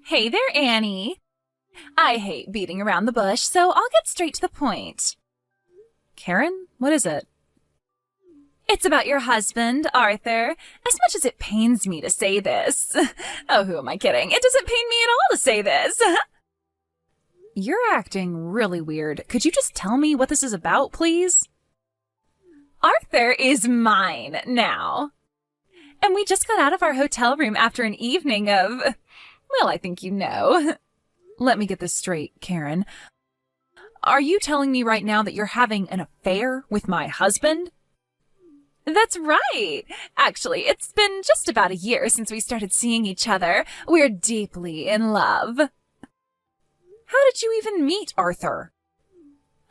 Hey there, Annie. I hate beating around the bush, so I'll get straight to the point. Karen, what is it? It's about your husband, Arthur. As much as it pains me to say this. Oh, who am I kidding? It doesn't pain me at all to say this. You're acting really weird. Could you just tell me what this is about, please? Arthur is mine now. And we just got out of our hotel room after an evening of, well, I think you know. Let me get this straight, Karen. Are you telling me right now that you're having an affair with my husband? That's right. Actually, it's been just about a year since we started seeing each other. We're deeply in love. How did you even meet Arthur?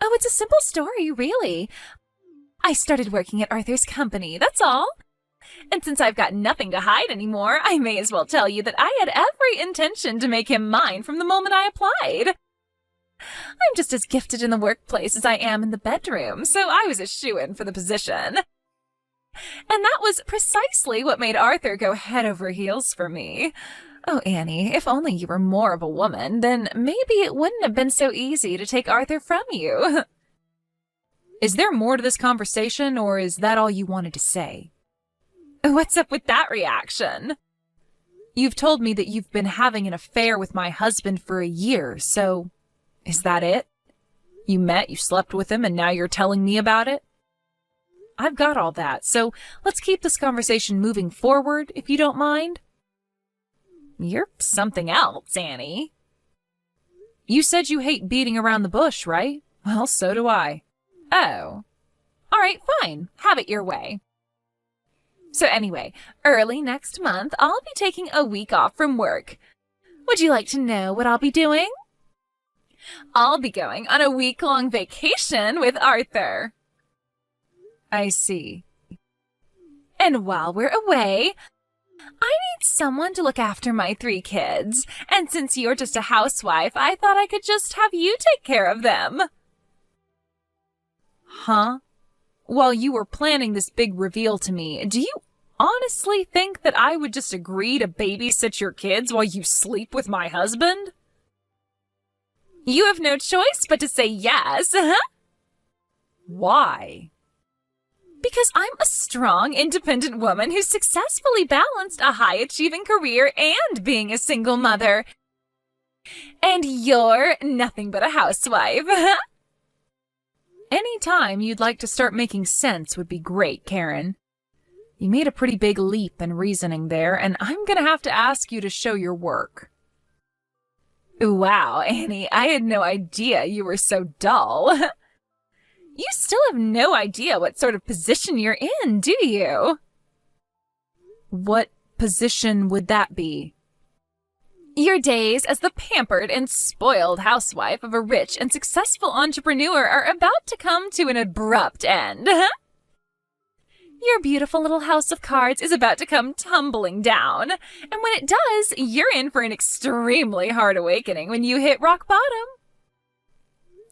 Oh, it's a simple story, really. I started working at Arthur's company, that's all. And since I've got nothing to hide anymore, I may as well tell you that I had every intention to make him mine from the moment I applied. I'm just as gifted in the workplace as I am in the bedroom, so I was a shoo-in for the position. And that was precisely what made Arthur go head over heels for me. Oh, Annie, if only you were more of a woman, then maybe it wouldn't have been so easy to take Arthur from you. Is there more to this conversation, or is that all you wanted to say? What's up with that reaction? You've told me that you've been having an affair with my husband for a year, so is that it? You met, you slept with him, and now you're telling me about it? I've got all that, so let's keep this conversation moving forward, if you don't mind. You're something else, Annie. You said you hate beating around the bush, right? Well, so do I. Oh. All right, fine. Have it your way. So anyway, early next month, I'll be taking a week off from work. Would you like to know what I'll be doing? I'll be going on a week-long vacation with Arthur. I see. And while we're away, I need someone to look after my 3 kids. And since you're just a housewife, I thought I could just have you take care of them. Huh? While you were planning this big reveal to me, do you honestly think that I would just agree to babysit your kids while you sleep with my husband? You have no choice but to say yes, huh? Why? Because I'm a strong, independent woman who's successfully balanced a high-achieving career and being a single mother. And you're nothing but a housewife. Any time you'd like to start making sense would be great, Karen. You made a pretty big leap in reasoning there, and I'm gonna have to ask you to show your work. Wow, Annie, I had no idea you were so dull. You still have no idea what sort of position you're in, do you? What position would that be? Your days as the pampered and spoiled housewife of a rich and successful entrepreneur are about to come to an abrupt end. Your beautiful little house of cards is about to come tumbling down. And when it does, you're in for an extremely hard awakening when you hit rock bottom.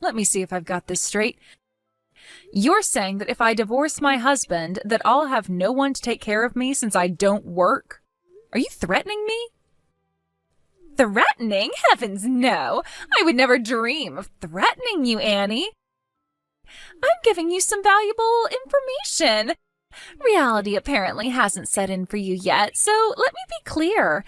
Let me see if I've got this straight. You're saying that if I divorce my husband, that I'll have no one to take care of me since I don't work? Are you threatening me? Threatening? Heavens, no. I would never dream of threatening you, Annie. I'm giving you some valuable information. Reality apparently hasn't set in for you yet, so let me be clear.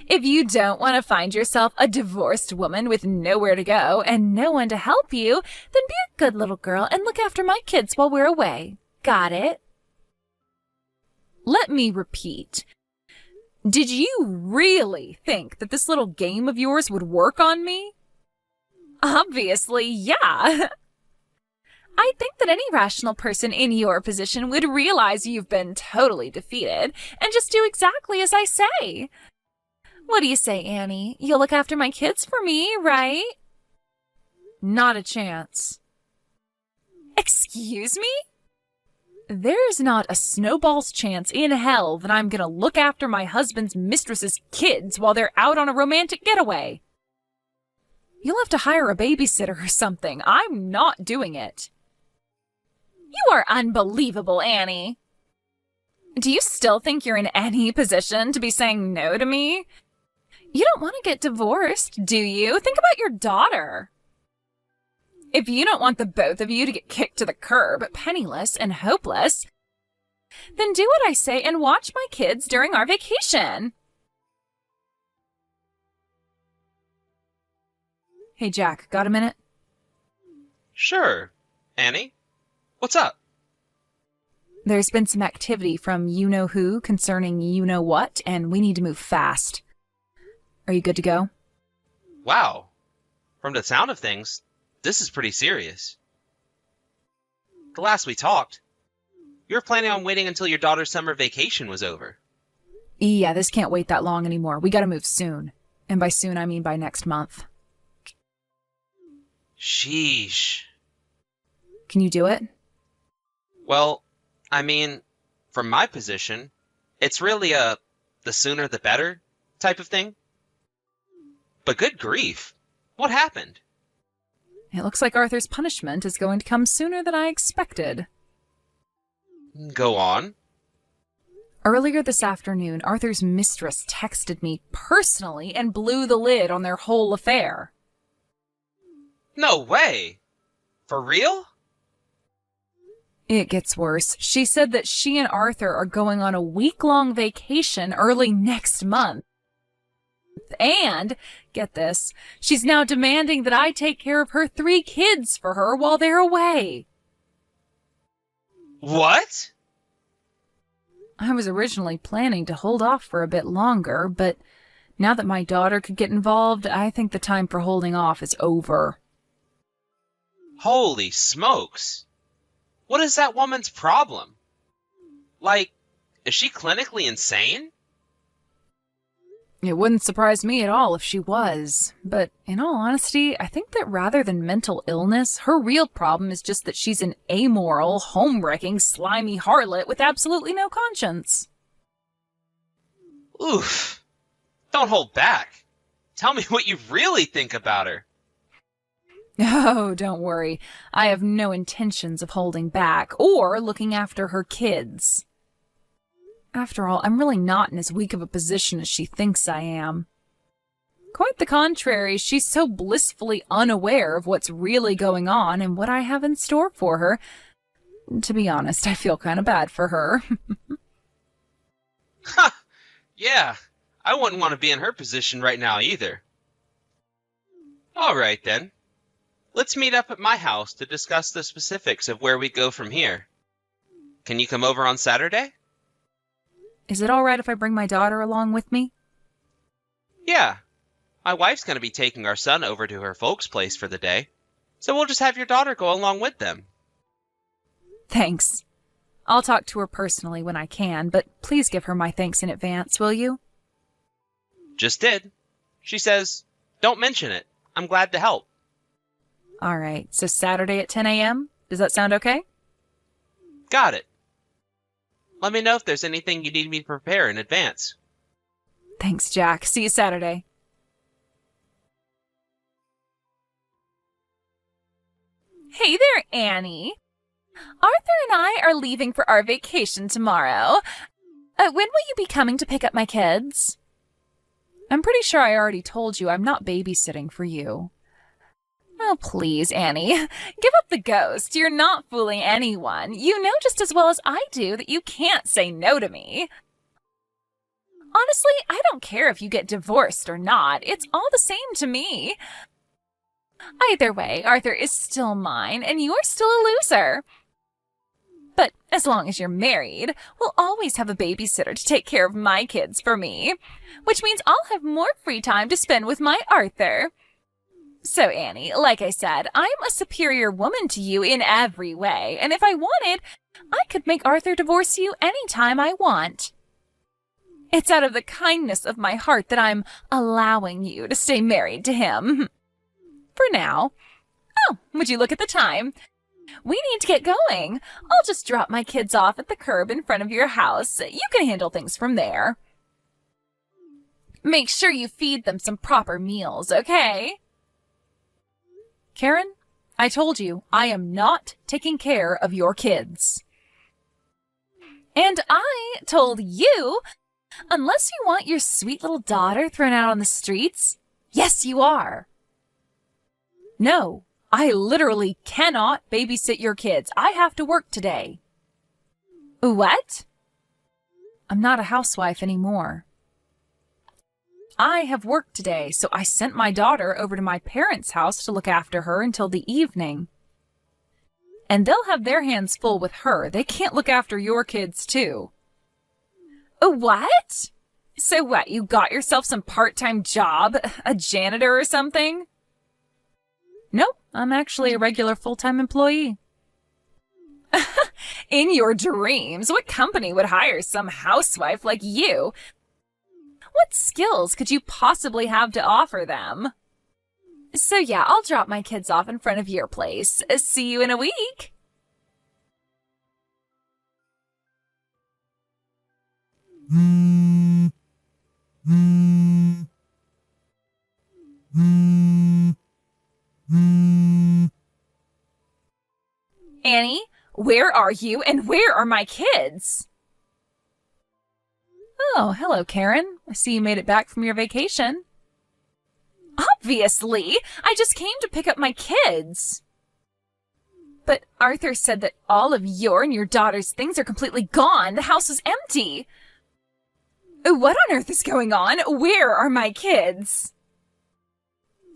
If you don't want to find yourself a divorced woman with nowhere to go and no one to help you, then be a good little girl and look after my kids while we're away. Got it? Let me repeat. Did you really think that this little game of yours would work on me? Obviously, yeah. I think that any rational person in your position would realize you've been totally defeated and just do exactly as I say. What do you say, Annie? You'll look after my kids for me, right? Not a chance. Excuse me? There's not a snowball's chance in hell that I'm gonna look after my husband's mistress's kids while they're out on a romantic getaway. You'll have to hire a babysitter or something. I'm not doing it. You are unbelievable, Annie. Do you still think you're in any position to be saying no to me? You don't want to get divorced, do you? Think about your daughter. If you don't want the both of you to get kicked to the curb, penniless and hopeless, then do what I say and watch my kids during our vacation. Hey, Jack, got a minute? Sure. Annie? What's up? There's been some activity from you-know-who concerning you-know-what, and we need to move fast. Are you good to go? Wow. From the sound of things, this is pretty serious. The last we talked, you were planning on waiting until your daughter's summer vacation was over. Yeah, this can't wait that long anymore. We gotta move soon. And by soon, I mean by next month. Sheesh. Can you do it? Well, I mean, from my position, it's really a the sooner the better type of thing. But good grief, what happened? It looks like Arthur's punishment is going to come sooner than I expected. Go on. Earlier this afternoon, Arthur's mistress texted me personally and blew the lid on their whole affair. No way! For real? It gets worse. She said that she and Arthur are going on a week-long vacation early next month. And, get this, she's now demanding that I take care of her 3 kids for her while they're away. What? I was originally planning to hold off for a bit longer, but now that my daughter could get involved, I think the time for holding off is over. Holy smokes! What is that woman's problem? Like, is she clinically insane? It wouldn't surprise me at all if she was, but in all honesty, I think that rather than mental illness, her real problem is just that she's an amoral, home-wrecking, slimy harlot with absolutely no conscience. Oof. Don't hold back. Tell me what you really think about her. Oh, don't worry. I have no intentions of holding back or looking after her kids. After all, I'm really not in as weak of a position as she thinks I am. Quite the contrary, she's so blissfully unaware of what's really going on and what I have in store for her. To be honest, I feel kind of bad for her. Ha! Yeah, I wouldn't want to be in her position right now either. All right, then. Let's meet up at my house to discuss the specifics of where we go from here. Can you come over on Saturday? Is it all right if I bring my daughter along with me? Yeah. My wife's going to be taking our son over to her folks' place for the day, so we'll just have your daughter go along with them. Thanks. I'll talk to her personally when I can, but please give her my thanks in advance, will you? Just did. She says, don't mention it. I'm glad to help. All right, so Saturday at 10 a.m.? Does that sound okay? Got it. Let me know if there's anything you need me to prepare in advance. Thanks, Jack. See you Saturday. Hey there, Annie. Arthur and I are leaving for our vacation tomorrow. When will you be coming to pick up my kids? I'm pretty sure I already told you I'm not babysitting for you. Oh, please, Annie. Give up the ghost. You're not fooling anyone. You know just as well as I do that you can't say no to me. Honestly, I don't care if you get divorced or not. It's all the same to me. Either way, Arthur is still mine, and you're still a loser. But as long as you're married, we'll always have a babysitter to take care of my kids for me, which means I'll have more free time to spend with my Arthur. So, Annie, like I said, I'm a superior woman to you in every way, and if I wanted, I could make Arthur divorce you any time I want. It's out of the kindness of my heart that I'm allowing you to stay married to him. For now. Oh, would you look at the time? We need to get going. I'll just drop my kids off at the curb in front of your house. You can handle things from there. Make sure you feed them some proper meals, okay? Karen, I told you, I am not taking care of your kids. And I told you Unless you want your sweet little daughter thrown out on the streets. Yes, you are. No, I literally cannot babysit your kids. I have to work today. What? I'm not a housewife anymore. I have work today, so I sent my daughter over to my parents' house to look after her until the evening. And they'll have their hands full with her. They can't look after your kids, too. What? So what, you got yourself some part-time job? A janitor or something? Nope, I'm actually a regular full-time employee. In your dreams, what company would hire some housewife like you? What skills could you possibly have to offer them? So yeah, I'll drop my kids off in front of your place. See you in a week. Annie, where are you and where are my kids? Oh, hello, Karen. I see you made it back from your vacation. Obviously, I just came to pick up my kids. But Arthur said that all of your and your daughter's things are completely gone. The house was empty. What on earth is going on? Where are my kids?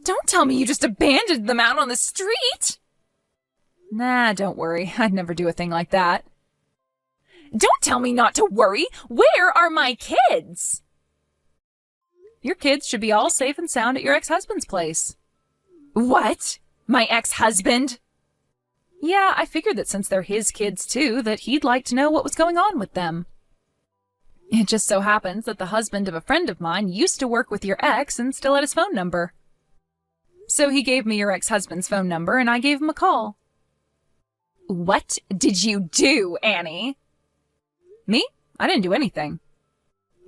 Don't tell me you just abandoned them out on the street. Nah, don't worry. I'd never do a thing like that. Don't tell me not to worry. Where are my kids? Your kids should be all safe and sound at your ex-husband's place. What? My ex-husband? Yeah, I figured that since they're his kids too, that he'd like to know what was going on with them. It just so happens that the husband of a friend of mine used to work with your ex and still had his phone number. So he gave me your ex-husband's phone number and I gave him a call. What did you do, Annie? Me? I didn't do anything.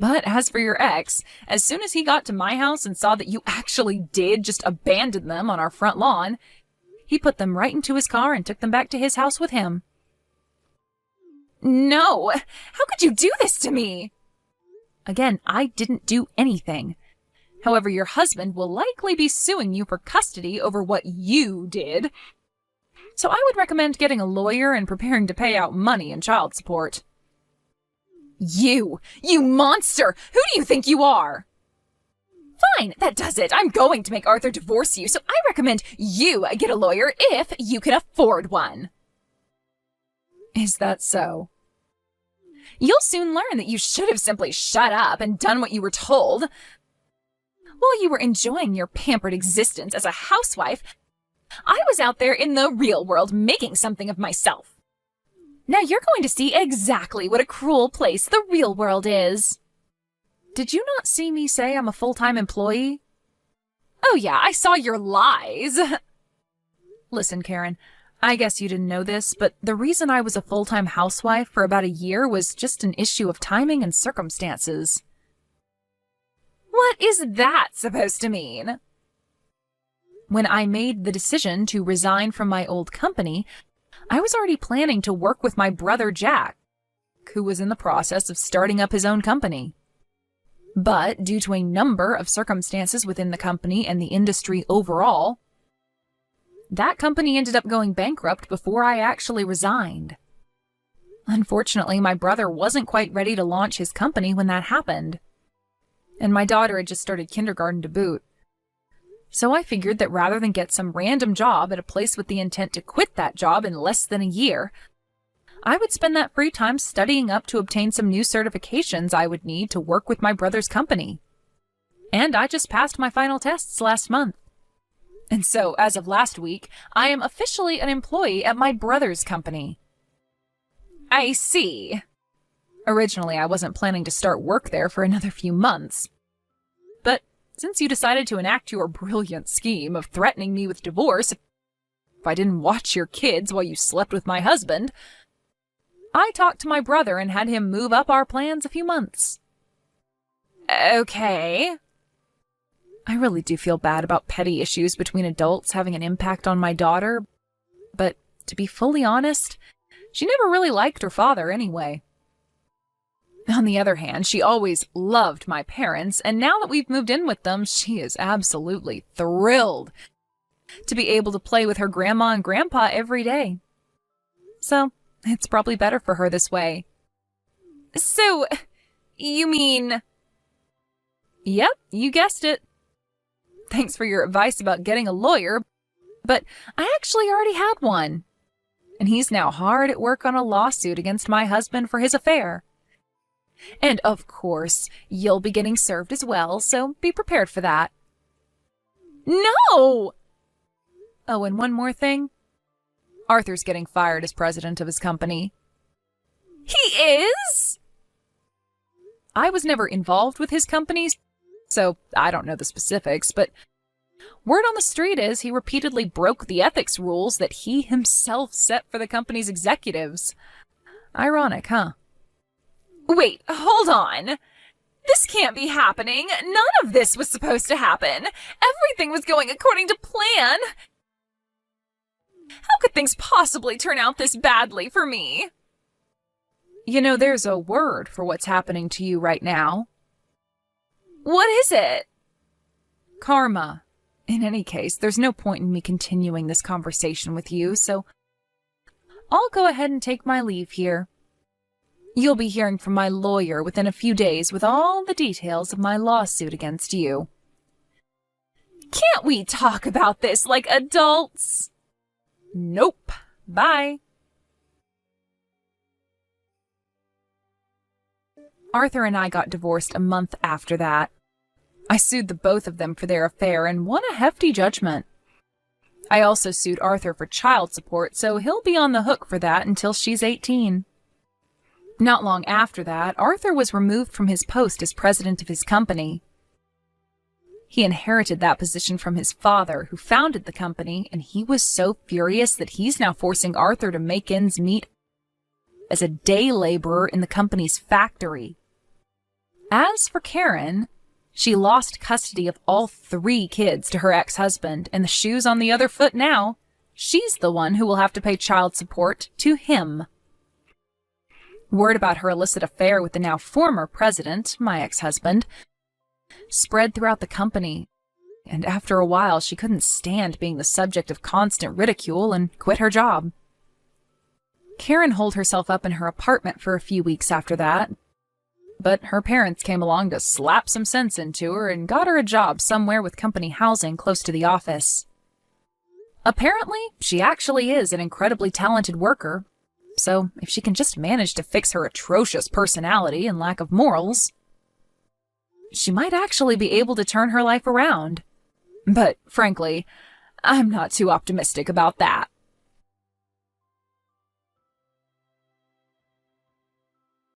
But as for your ex, as soon as he got to my house and saw that you actually did just abandon them on our front lawn, he put them right into his car and took them back to his house with him. No! How could you do this to me? Again, I didn't do anything. However, your husband will likely be suing you for custody over what you did. So I would recommend getting a lawyer and preparing to pay out money in child support. You monster! Who do you think you are? Fine, that does it. I'm going to make Arthur divorce you, so I recommend you get a lawyer if you can afford one. Is that so? You'll soon learn that you should have simply shut up and done what you were told. While you were enjoying your pampered existence as a housewife, I was out there in the real world making something of myself. Now you're going to see exactly what a cruel place the real world is. Did you not see me say I'm a full-time employee? Oh yeah, I saw your lies. Listen, Karen, I guess you didn't know this, but the reason I was a full-time housewife for about a year was just an issue of timing and circumstances. What is that supposed to mean? When I made the decision to resign from my old company, I was already planning to work with my brother Jack, who was in the process of starting up his own company. But due to a number of circumstances within the company and the industry overall, that company ended up going bankrupt before I actually resigned. Unfortunately, my brother wasn't quite ready to launch his company when that happened. And my daughter had just started kindergarten to boot. So I figured that rather than get some random job at a place with the intent to quit that job in less than a year, I would spend that free time studying up to obtain some new certifications I would need to work with my brother's company. And I just passed my final tests last month. And so, as of last week, I am officially an employee at my brother's company. I see. Originally, I wasn't planning to start work there for another few months. But since you decided to enact your brilliant scheme of threatening me with divorce if I didn't watch your kids while you slept with my husband, I talked to my brother and had him move up our plans a few months. Okay. I really do feel bad about petty issues between adults having an impact on my daughter, but to be fully honest, she never really liked her father anyway. On the other hand, she always loved my parents, and now that we've moved in with them, she is absolutely thrilled to be able to play with her grandma and grandpa every day. So, it's probably better for her this way. So, you mean... Yep, you guessed it. Thanks for your advice about getting a lawyer, but I actually already had one. And he's now hard at work on a lawsuit against my husband for his affair. And of course, you'll be getting served as well, so be prepared for that. No! Oh, and one more thing. Arthur's getting fired as president of his company. He is? I was never involved with his company, so I don't know the specifics, but word on the street is he repeatedly broke the ethics rules that he himself set for the company's executives. Ironic, huh? Wait, hold on. This can't be happening. None of this was supposed to happen. Everything was going according to plan. How could things possibly turn out this badly for me? You know, there's a word for what's happening to you right now. What is it? Karma. In any case, there's no point in me continuing this conversation with you, so I'll go ahead and take my leave here. You'll be hearing from my lawyer within a few days with all the details of my lawsuit against you. Can't we talk about this like adults? Nope. Bye. Arthur and I got divorced a month after that. I sued the both of them for their affair and won a hefty judgment. I also sued Arthur for child support, so he'll be on the hook for that until she's 18. Not long after that, Arthur was removed from his post as president of his company. He inherited that position from his father, who founded the company, and he was so furious that he's now forcing Arthur to make ends meet as a day laborer in the company's factory. As for Karen, she lost custody of all 3 kids to her ex-husband, and the shoe's on the other foot now. She's the one who will have to pay child support to him. Word about her illicit affair with the now former president, my ex-husband, spread throughout the company, and after a while she couldn't stand being the subject of constant ridicule and quit her job. Karen holed herself up in her apartment for a few weeks after that, but her parents came along to slap some sense into her and got her a job somewhere with company housing close to the office. Apparently, she actually is an incredibly talented worker, so if she can just manage to fix her atrocious personality and lack of morals, she might actually be able to turn her life around. But frankly, I'm not too optimistic about that.